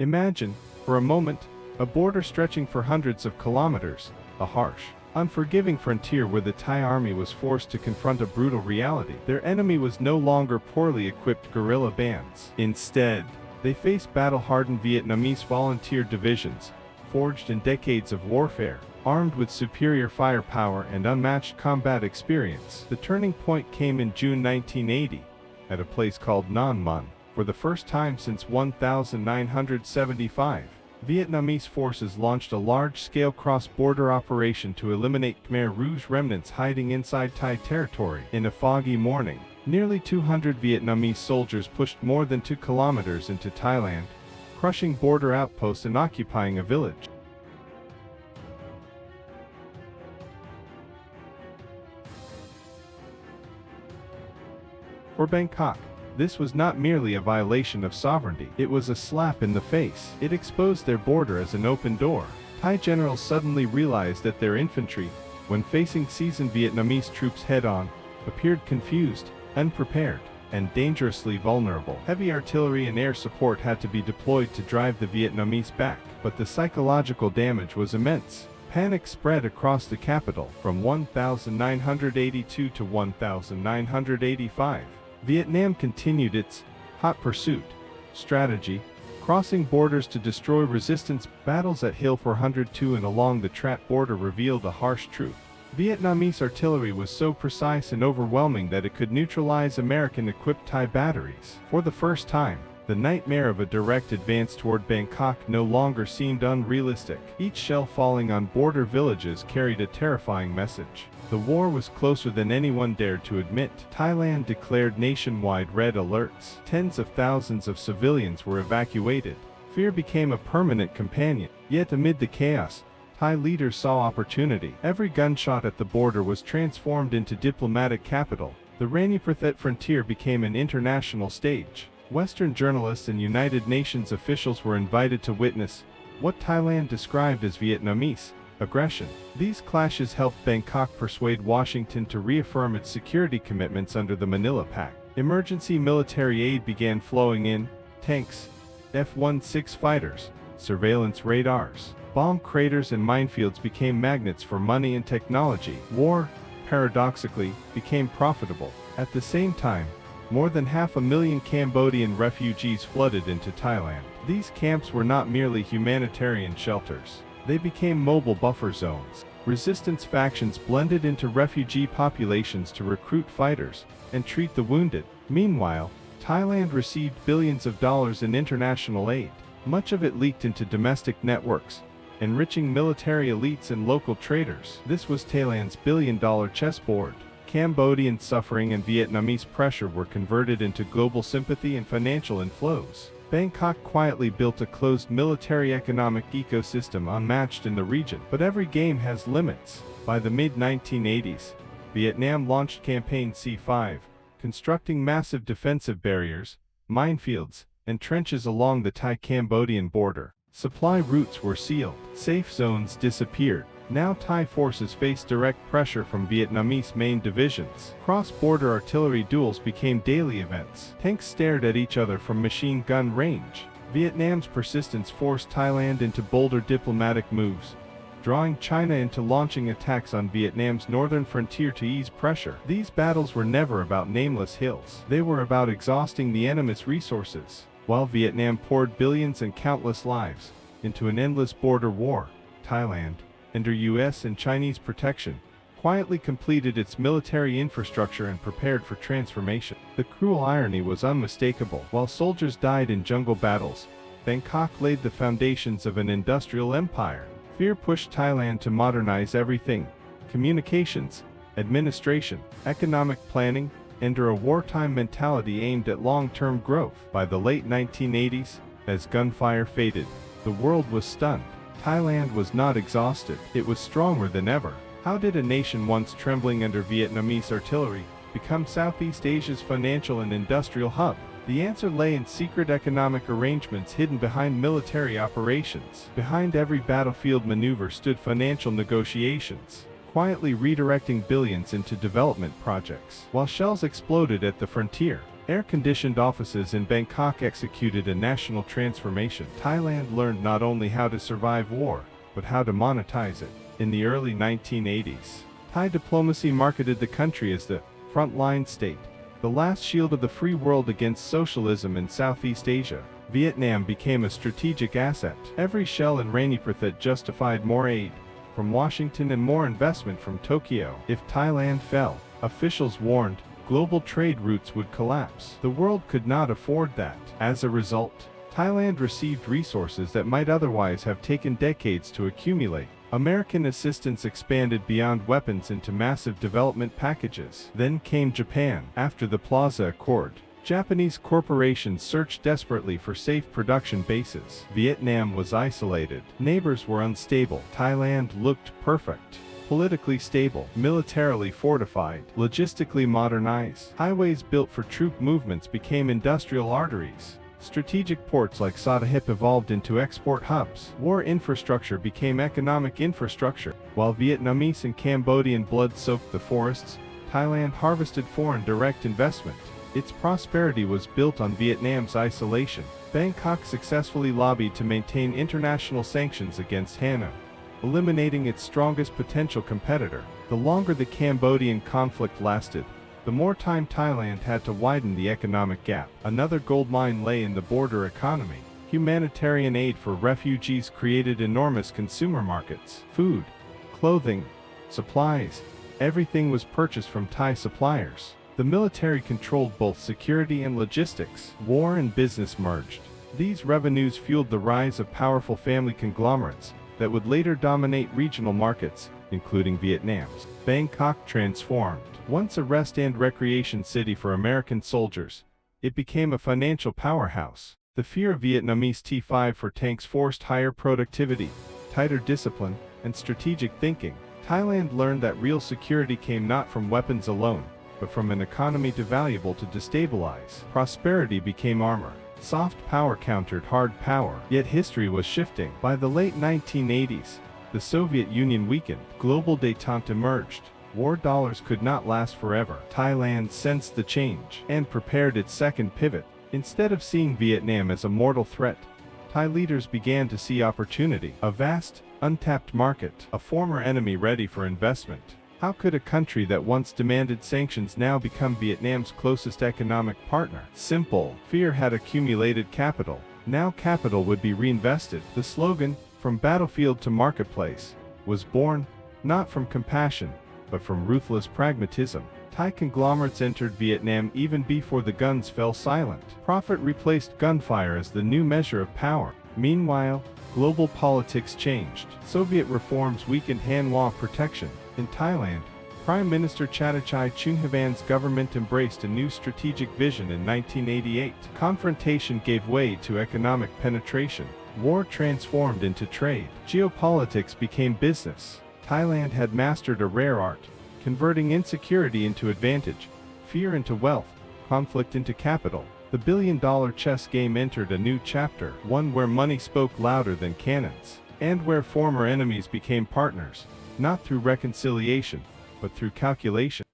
Imagine, for a moment, a border stretching for hundreds of kilometers, a harsh, unforgiving frontier where the Thai army was forced to confront a brutal reality. Their enemy was no longer poorly equipped guerrilla bands. Instead, they faced battle-hardened Vietnamese volunteer divisions, forged in decades of warfare, armed with superior firepower and unmatched combat experience. The turning point came in June 1980, at a place called Nam Mun. For the first time since 1975, Vietnamese forces launched a large-scale cross-border operation to eliminate Khmer Rouge remnants hiding inside Thai territory. In a foggy morning, nearly 200 Vietnamese soldiers pushed more than 2 kilometers into Thailand, crushing border outposts and occupying a village. For Bangkok, this was not merely a violation of sovereignty, it was a slap in the face. It exposed their border as an open door. Thai generals suddenly realized that their infantry, when facing seasoned Vietnamese troops head-on, appeared confused, unprepared, and dangerously vulnerable. Heavy artillery and air support had to be deployed to drive the Vietnamese back, but the psychological damage was immense. Panic spread across the capital. From 1982 to 1985. Vietnam continued its hot pursuit strategy, crossing borders to destroy resistance. Battles at Hill 402 and along the Trat border revealed a harsh truth. Vietnamese artillery was so precise and overwhelming that it could neutralize American-equipped Thai batteries. For the first time, the nightmare of a direct advance toward Bangkok no longer seemed unrealistic. Each shell falling on border villages carried a terrifying message. The war was closer than anyone dared to admit. Thailand declared nationwide red alerts. Tens of thousands of civilians were evacuated. Fear became a permanent companion. Yet amid the chaos, Thai leaders saw opportunity. Every gunshot at the border was transformed into diplomatic capital. The Raniprath frontier became an international stage. Western journalists and United Nations officials were invited to witness what Thailand described as Vietnamese aggression. These clashes helped Bangkok persuade Washington to reaffirm its security commitments under the Manila Pact. Emergency military aid began flowing in: tanks, F-16 fighters, surveillance radars, bomb craters and minefields became magnets for money and technology. War, paradoxically, became profitable. At the same time, more than 500,000 Cambodian refugees flooded into Thailand. These camps were not merely humanitarian shelters. They became mobile buffer zones. Resistance factions blended into refugee populations to recruit fighters and treat the wounded. Meanwhile, Thailand received billions of dollars in international aid. Much of it leaked into domestic networks, enriching military elites and local traders. This was Thailand's billion-dollar chessboard. Cambodian suffering and Vietnamese pressure were converted into global sympathy and financial inflows. Bangkok quietly built a closed military-economic ecosystem unmatched in the region. But every game has limits. By the mid-1980s, Vietnam launched Campaign C5, constructing massive defensive barriers, minefields, and trenches along the Thai-Cambodian border. Supply routes were sealed. Safe zones disappeared. Now Thai forces faced direct pressure from Vietnamese main divisions. Cross-border artillery duels became daily events. Tanks stared at each other from machine gun range. Vietnam's persistence forced Thailand into bolder diplomatic moves, drawing China into launching attacks on Vietnam's northern frontier to ease pressure. These battles were never about nameless hills. They were about exhausting the enemy's resources. While Vietnam poured billions and countless lives into an endless border war, Thailand, under US and Chinese protection, quietly completed its military infrastructure and prepared for transformation. The cruel irony was unmistakable. While soldiers died in jungle battles, Bangkok laid the foundations of an industrial empire. Fear pushed Thailand to modernize everything: communications, administration, economic planning, under a wartime mentality aimed at long-term growth. By the late 1980s, as gunfire faded, the world was stunned. Thailand was not exhausted, it was stronger than ever. How did a nation once trembling under Vietnamese artillery become Southeast Asia's financial and industrial hub? The answer lay in secret economic arrangements hidden behind military operations. Behind every battlefield maneuver stood financial negotiations, quietly redirecting billions into development projects. While shells exploded at the frontier, Air-conditioned offices in Bangkok executed a national transformation. Thailand learned not only how to survive war, but how to monetize it. In the early 1980s, Thai diplomacy marketed the country as the frontline state, the last shield of the free world against socialism in Southeast Asia. Vietnam became a strategic asset. Every shell and rainiport that justified more aid from Washington and more investment from Tokyo. If Thailand fell, officials warned, global trade routes would collapse. The world could not afford that. As a result, Thailand received resources that might otherwise have taken decades to accumulate. American assistance expanded beyond weapons into massive development packages. Then came Japan. After the Plaza Accord, Japanese corporations searched desperately for safe production bases. Vietnam was isolated. Neighbors were unstable. Thailand looked perfect. Politically stable, militarily fortified, logistically modernized. Highways built for troop movements became industrial arteries. Strategic ports like Satahip evolved into export hubs. War infrastructure became economic infrastructure. While Vietnamese and Cambodian blood soaked the forests, Thailand harvested foreign direct investment. Its prosperity was built on Vietnam's isolation. Bangkok successfully lobbied to maintain international sanctions against Hanoi, eliminating its strongest potential competitor. The longer the Cambodian conflict lasted, the more time Thailand had to widen the economic gap. Another goldmine lay in the border economy. Humanitarian aid for refugees created enormous consumer markets. Food, clothing, supplies, everything was purchased from Thai suppliers. The military controlled both security and logistics. War and business merged. These revenues fueled the rise of powerful family conglomerates that would later dominate regional markets, including Vietnam's. Bangkok transformed. Once a rest and recreation city for American soldiers, it became a financial powerhouse. The fear of Vietnamese T-5 for tanks forced higher productivity, tighter discipline, and strategic thinking. Thailand learned that real security came not from weapons alone, but from an economy too valuable to destabilize. Prosperity became armor. Soft power countered hard power. Yet history was shifting. By the late 1980s, the Soviet Union weakened. Global détente emerged. War dollars could not last forever. Thailand sensed the change and prepared its second pivot. Instead of seeing Vietnam as a mortal threat, Thai leaders began to see opportunity. A vast, untapped market. A former enemy ready for investment. How could a country that once demanded sanctions now become Vietnam's closest economic partner? Simple. Fear had accumulated capital. Now capital would be reinvested. The slogan, "From battlefield to marketplace," was born, not from compassion, but from ruthless pragmatism. Thai conglomerates entered Vietnam even before the guns fell silent. Profit replaced gunfire as the new measure of power. Meanwhile, global politics changed. Soviet reforms weakened Hanwha protection. In Thailand, Prime Minister Chatichai Chunhavan's government embraced a new strategic vision in 1988. Confrontation gave way to economic penetration. War transformed into trade. Geopolitics became business. Thailand had mastered a rare art, converting insecurity into advantage, fear into wealth, conflict into capital. The billion-dollar chess game entered a new chapter, one where money spoke louder than cannons, and where former enemies became partners, not through reconciliation, but through calculation.